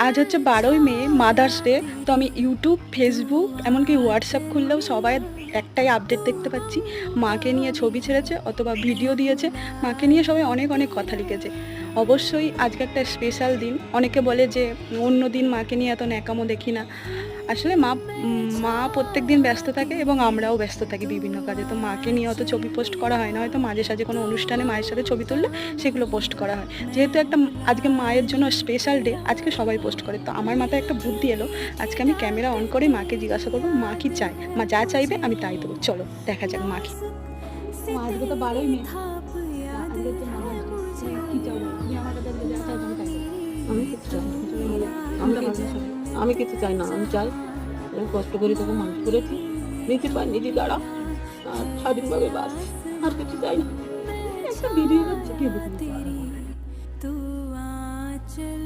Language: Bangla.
আজ হচ্ছে 12ই মে, মাদার্স ডে। তো আমি ইউটিউব, ফেসবুক, এমনকি হোয়াটসঅ্যাপ খুললেও সবাই একটাই আপডেট দেখতে পাচ্ছি, মাকে নিয়ে ছবি ছেড়েছে অথবা ভিডিও দিয়েছে, মাকে নিয়ে সবাই অনেক অনেক কথা লিখেছে। অবশ্যই আজকে একটা স্পেশাল দিন। অনেকে বলে যে অন্য দিন মাকে নিয়ে এত ন্যাকামো দেখি না। আসলে মা প্রত্যেক দিন ব্যস্ত থাকে এবং আমরাও ব্যস্ত থাকি বিভিন্ন কাজে। তো মাকে নিয়ে অত ছবি পোস্ট করা হয় না, হয়তো মাঝে সাঝে কোনো অনুষ্ঠানে মায়ের সাথে ছবি তুললে সেগুলো পোস্ট করা হয়। যেহেতু আজকে মায়ের জন্য স্পেশাল ডে, আজকে সবাই পোস্ট করে। তো আমার মাথায় একটা বুদ্ধি এলো, আজকে আমি ক্যামেরা অন করে মাকে জিজ্ঞাসা করবো মা কি চায়, মা যা চাইবে আমি তাই দেবো। চলো দেখা যাক মা কি। আজকে তো 12ই মে, আজকে হচ্ছে মাদার্স ডে। কি চাও বলো? তুমি আমার কাছে আজকে যা চাইবে আমি তাই দেবো। আমি কিছু চাই না। আমি আমরা কিছু সবাই আমি কিছু চাই না। আমি চাই আমি কষ্ট করে তোকে মানুষ করেছি, নিজে পায়ে নিজে দাঁড়া আর স্বাধীনভাবে বাঁচ। আর কিছু চাই না। একটা ভিডিও করছে, কে দেখুন।